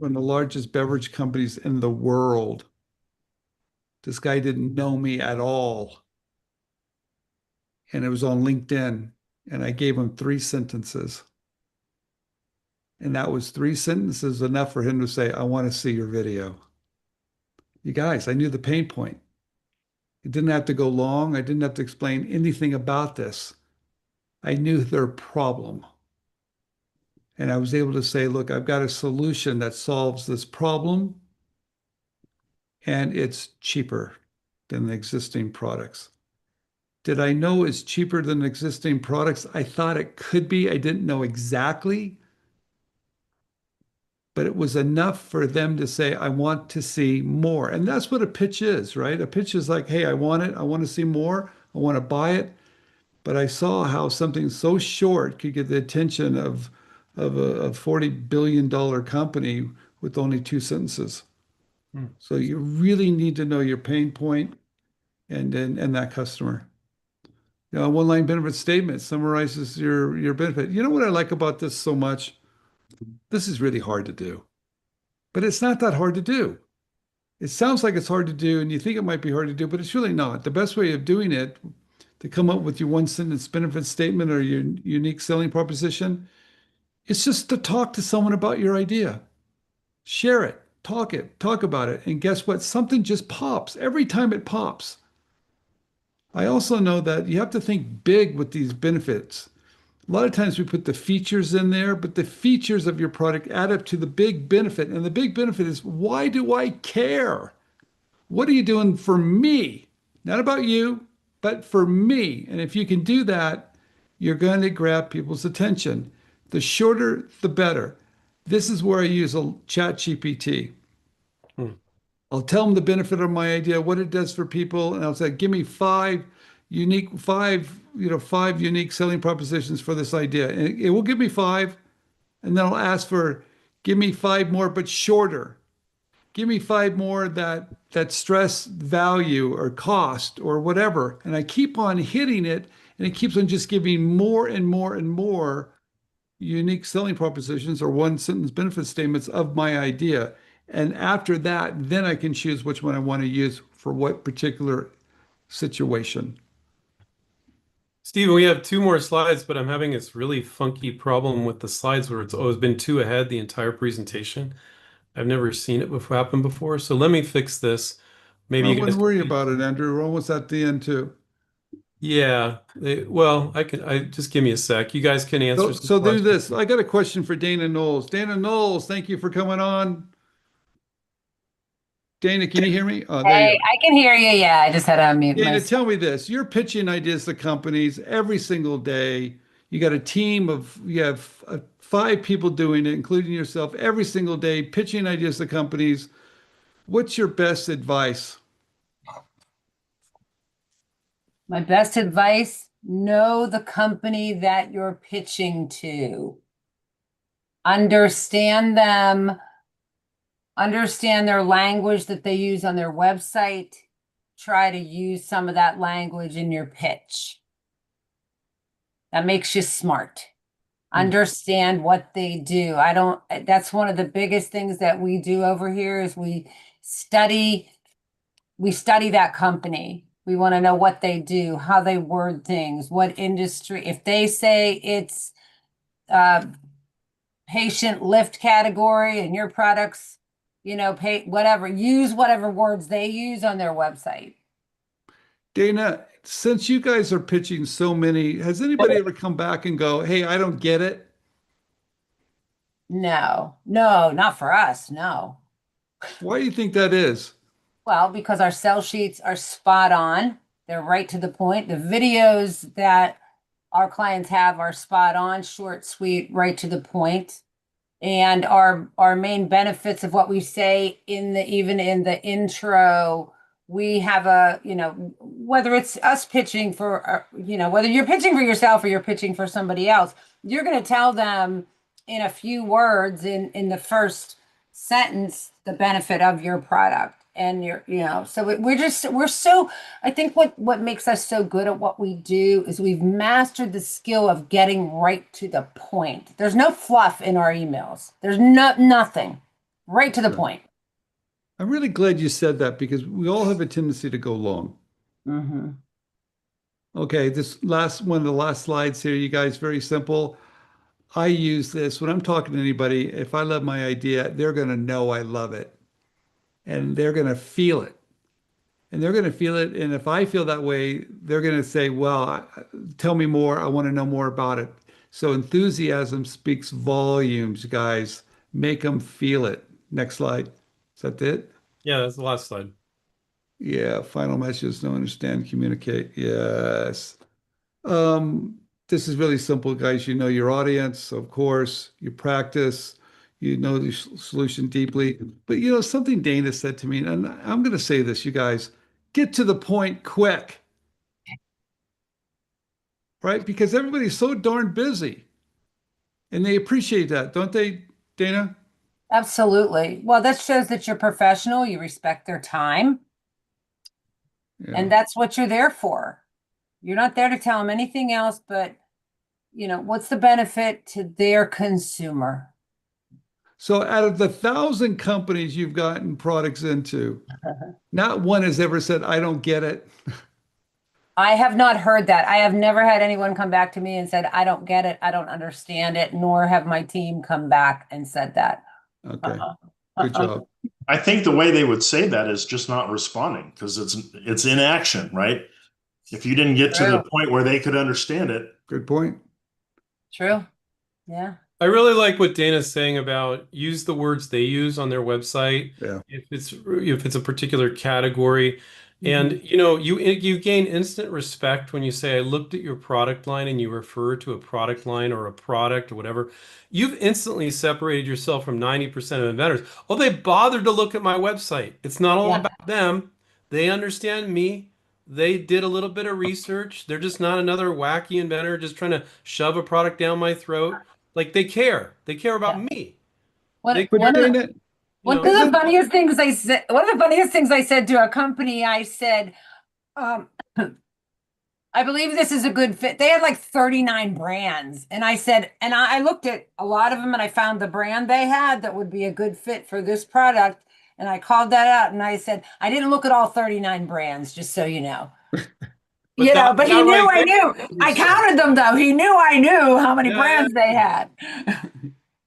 of the largest beverage companies in the world. This guy didn't know me at all. And it was on LinkedIn. And I gave him 3 sentences. And that was 3 sentences enough for him to say, I want to see your video. You guys, I knew the pain point. It didn't have to go long. I didn't have to explain anything about this. I knew their problem. And I was able to say, look, I've got a solution that solves this problem, and it's cheaper than the existing products. Did I know it's cheaper than existing products? I thought it could be. I didn't know exactly, but it was enough for them to say, I want to see more. And that's what a pitch is, right? A pitch is like, hey, I want it. I want to see more. I want to buy it. But I saw how something so short could get the attention of a $40 billion company with only two sentences. Hmm. So you really need to know your pain point and that customer. A one-line benefit statement summarizes your benefit. You know what I like about this so much? This is really hard to do, but it's not that hard to do. It sounds like it's hard to do, and you think it might be hard to do, but it's really not. The best way of doing it, to come up with your one sentence benefit statement or your unique selling proposition, is just to talk to someone about your idea. Share it, talk about it. And guess what? Something just pops every time it pops. I also know that you have to think big with these benefits. A lot of times we put the features in there, but the features of your product add up to the big benefit. And the big benefit is, why do I care? What are you doing for me? Not about you, but for me. And if you can do that, you're going to grab people's attention. The shorter, the better. This is where I use a chat GPT. Hmm. I'll tell them the benefit of my idea, what it does for people, and I'll say, give me five unique selling propositions for this idea. And it will give me five, and then I'll ask for, give me five more, but shorter. Give me five more that stress value or cost or whatever. And I keep on hitting it, and it keeps on just giving more and more and more unique selling propositions or one sentence benefit statements of my idea. And after that, then I can choose which one I want to use for what particular situation. Steven, we have two more slides, but I'm having this really funky problem with the slides where it's always been two ahead the entire presentation. I've never seen it before happen before. So let me fix this. Maybe I you guys wouldn't worry about it, Andrew. We're almost at the end too. Yeah. Well, I just give me a sec. You guys can answer So, some so do questions. this. I got a question for Dana Knowles. Dana Knowles, thank you for coming on. Dana, can you hear me? Oh, there you Hey, are. I can hear you. Yeah, I just had to unmute Dana, myself. tell me this. You're pitching ideas to companies every single day. You got a team of, you have five people doing it, including yourself, every single day, pitching ideas to companies. What's your best advice? My best advice, know the company that you're pitching to. Understand them, understand their language that they use on their website. Try to use some of that language in your pitch. That makes you smart. Understand what they do. That's one of the biggest things that we do over here is study we study that company. We want to know what they do, how they word things, what industry. If they say it's patient lift category and your products, pay whatever, use whatever words they use on their website. Dana, since you guys are pitching so many, has anybody ever come back and go, hey, I don't get it? No, no, not for us. No. Why do you think that is? Well, because our sell sheets are spot on. They're right to the point. The videos that our clients have are spot on, short, sweet, right to the point. And our main benefits of what we say even in the intro, we have whether it's us pitching for, whether you're pitching for yourself or you're pitching for somebody else, you're going to tell them in a few words in the first sentence the benefit of your product. And we're so, I think what makes us so good at what we do is we've mastered the skill of getting right to the point. There's no fluff in our emails. There's nothing. Right to the point. I'm really glad you said that because we all have a tendency to go long. Mm-hmm. Okay, this last one of the last slides here, you guys, very simple. I use this when I'm talking to anybody. If I love my idea, they're going to know I love it and they're going to feel it. And they're going to feel it. And if I feel that way, they're going to say, well, tell me more. I want to know more about it. So enthusiasm speaks volumes, guys. Make them feel it. Next slide. Is that it? Yeah, that's the last slide. Yeah. Final message. Know, understand, communicate. Yes. Um, this is really simple, guys. You know your audience, of course. You practice. You know the solution deeply. But something Dana said to me, and I'm going to say this, you guys, get to the point quick, right? Because everybody's so darn busy. And they appreciate that, don't they, Dana? Absolutely. Well, that shows that you're professional, you respect their time, Yeah. and that's what you're there for. You're not there to tell them anything else, but what's the benefit to their consumer? So out of the 1,000 companies you've gotten products into, not one has ever said, I don't get it. I have not heard that. I have never had anyone come back to me and said, I don't get it, I don't understand it, nor have my team come back and said that. Okay, Uh-uh. good Uh-uh. job. I think the way they would say that is just not responding because it's inaction, right? If you didn't get to the True. point where they could understand it, Good point. True. Yeah. I really like what Dana's saying about use the words they use on their website Yeah. if it's a particular category. Mhm. And you gain instant respect when you say I looked at your product line and you refer to a product line or a product or whatever. You've instantly separated yourself from 90% of inventors. Oh, they bothered to look at my website. It's not all Yeah. about them. They understand me. They did a little bit of research. They're just not another wacky inventor just trying to shove a product down my throat. Like they care. They care about Yeah. me. One, They But care, one of the Dana, you one of know. the isn't, funniest things I said to a company, I said, um, I believe this is a good fit. They had like 39 brands. And I said, and I looked at a lot of them and I found the brand they had that would be a good fit for this product. And I called that out and I said, I didn't look at all 39 brands, just so you know. But But he that knew right I there, knew. I understand. counted them though. He knew I knew how many Yeah, yeah. brands they had. well,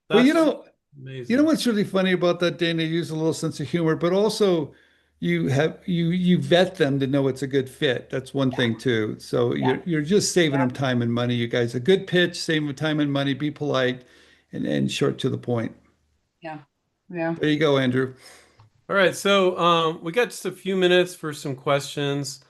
That's you know amazing. what's really funny about that, Dana? You use a little sense of humor, but also you vet them to know it's a good fit. That's one thing too. So Yeah. you're just saving Yeah. them time and money. You guys, a good pitch, save them time and money, be polite, and short to the point. Yeah. Yeah. There you go, Andrew. All right, so we got just a few minutes for some questions.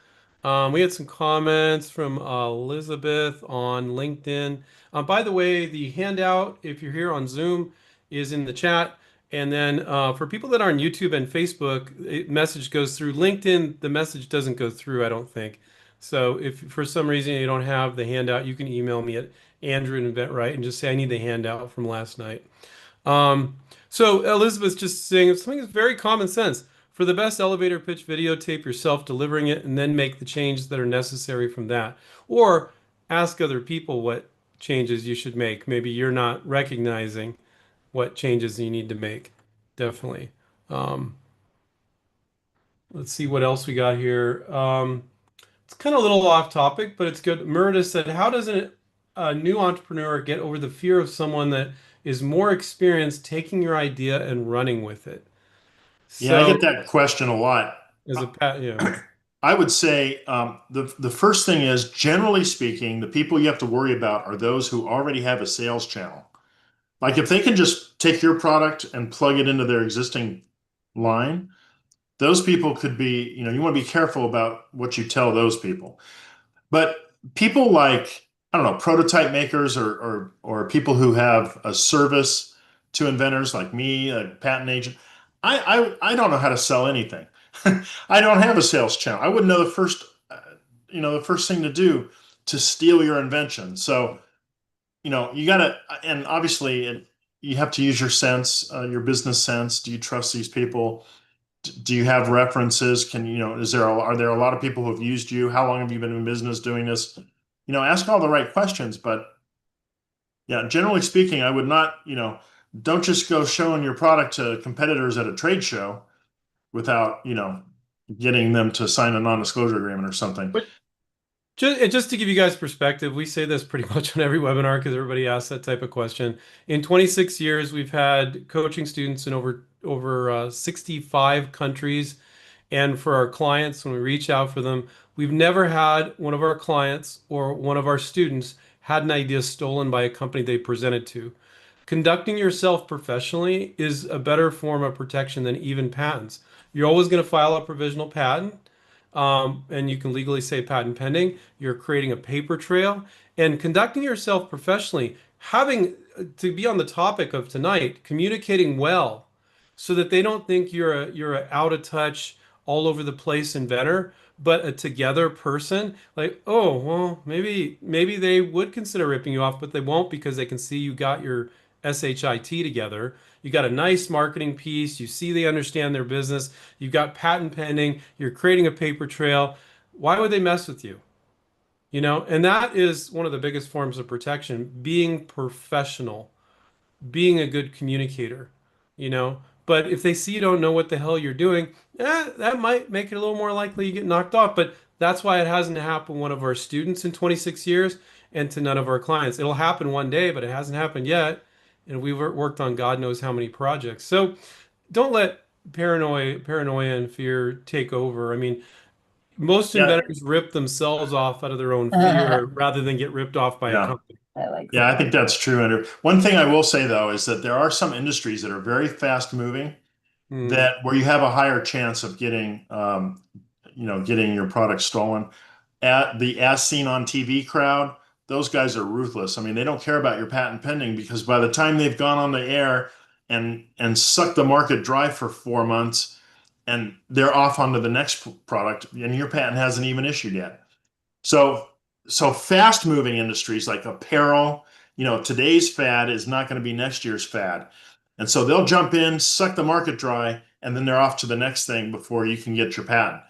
We had some comments from Elizabeth on LinkedIn. By the way, the handout, if you're here on Zoom, is in the chat. And then for people that are on YouTube and Facebook, message goes through. LinkedIn, the message doesn't go through, I don't think. So if for some reason you don't have the handout, you can email me at Andrew@InventRight and just say I need the handout from last night. So Elizabeth's just saying something that's very common sense. For the best elevator pitch, videotape yourself delivering it and then make the changes that are necessary from that. Or ask other people what changes you should make. Maybe you're not recognizing what changes you need to make. Definitely. Um, let's see what else we got here. It's kind of a little off topic, but it's good. Murda said, how does a new entrepreneur get over the fear of someone that is more experienced taking your idea and running with it? yeah, I So, get that question a lot. as a pat, I would say the first thing is, generally speaking, the people you have to worry about are those who already have a sales channel. Like if they can just take your product and plug it into their existing line, those people could be, you want to be careful about what you tell those people. But people like, I don't know, prototype makers or people who have a service to inventors like me, a patent agent, I don't know how to sell anything. I don't have a sales channel. I wouldn't know the first thing to do to steal your invention. So, you gotta, and obviously you have to use your sense, your business sense. Do you trust these people? Do you have references? Are there a lot of people who have used you? How long have you been in business doing this? Ask all the right questions. But yeah, generally speaking, I would not, don't just go showing your product to competitors at a trade show without, getting them to sign a non-disclosure agreement or something. but just to give you guys perspective, we say this pretty much on every webinar because everybody asks that type of question. In 26 years, we've had coaching students in over 65 countries. And for our clients, when we reach out for them, we've never had one of our clients or one of our students had an idea stolen by a company they presented to. Conducting yourself professionally is a better form of protection than even patents. You're always going to file a provisional patent, and you can legally say patent pending. You're creating a paper trail and conducting yourself professionally, having to be on the topic of tonight, communicating well so that they don't think you're a out of touch, all over the place inventor, but a together person, like, oh, well, maybe they would consider ripping you off, but they won't because they can see you got your SHIT together. You got a nice marketing piece. You see they understand their business. You've got patent pending. You're creating a paper trail. Why would they mess with you? And that is one of the biggest forms of protection, being professional, being a good communicator, you know. But if they see you don't know what the hell you're doing, that might make it a little more likely you get knocked off. But that's why it hasn't happened to one of our students in 26 years and to none of our clients. It'll happen one day, but it hasn't happened yet. And we've worked on God knows how many projects. So don't let paranoia and fear take over. I mean, most Yeah, inventors rip themselves off out of their own fear rather than get ripped off by a yeah. company. I like Yeah, I that. think that's true, Andrew. One thing I will say though is that there are some industries that are very fast moving Hmm. that where you have a higher chance of getting getting your product stolen. At the as seen on TV crowd, those guys are ruthless. I mean, they don't care about your patent pending because by the time they've gone on the air and sucked the market dry for 4 months and they're off onto the next product and your patent hasn't even issued yet. So, so fast moving industries like apparel, today's fad is not going to be next year's fad. And so they'll jump in, suck the market dry, and then they're off to the next thing before you can get your patent.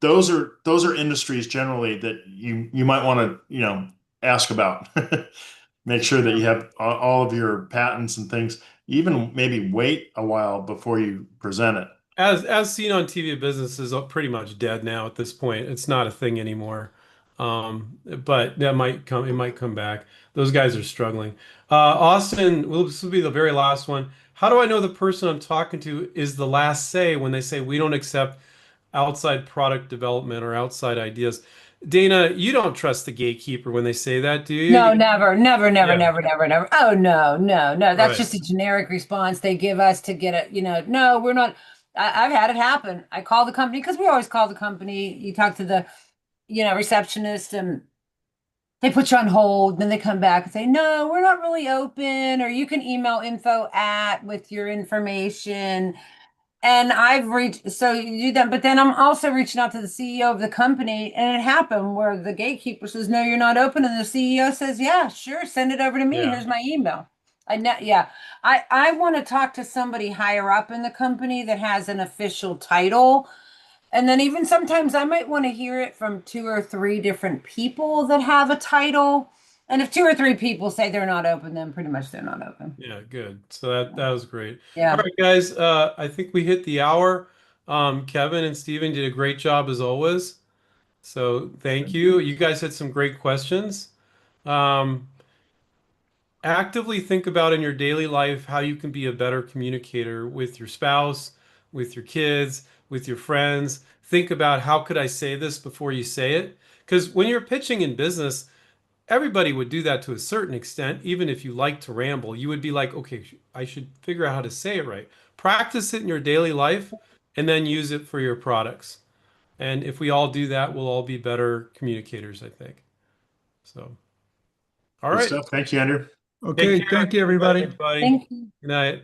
Those are industries generally that you might want to, ask about. Make sure that you have all of your patents and things. Even maybe wait a while before you present it. As seen on TV, business is pretty much dead now at this point. It's not a thing anymore. But that might come. It might come back. Those guys are struggling. Austin, this will be the very last one. How do I know the person I'm talking to is the last say when they say we don't accept outside product development or outside ideas? Dana, you don't trust the gatekeeper when they say that, do you? No, never, never, never, Yeah, never, never, never. Oh, no, no, no. That's right. just a generic response they give us to get it. No, we're not. I've had it happen. I call the company because we always call the company. You talk to the, receptionist and they put you on hold. Then they come back and say, no, we're not really open. Or you can email info at with your information. And I've reached, so you do that, but then I'm also reaching out to the CEO of the company, and it happened where the gatekeeper says, "No, you're not open," and the CEO says, "Yeah, sure, send it over to me. Yeah. Here's my email." I know, yeah. I want to talk to somebody higher up in the company that has an official title, and then even sometimes I might want to hear it from two or three different people that have a title. And if two or three people say they're not open, then pretty much they're not open. Yeah, good. So that was great. All Yeah. right, guys. I think we hit the hour. Kevin and Steven did a great job as always. So thank you. You guys had some great questions. Um, Actively think about in your daily life how you can be a better communicator with your spouse, with your kids, with your friends. Think about how could I say this before you say it? Because when you're pitching in business, everybody would do that to a certain extent. Even if you like to ramble, you would be like, okay, I should figure out how to say it right. Practice it in your daily life and then use it for your products. And if we all do that, we'll all be better communicators, I think. So, all Good right. stuff. Thank you, Andrew. Take Okay, care. thank you, Good night, everybody. everybody. Thank you. Good night.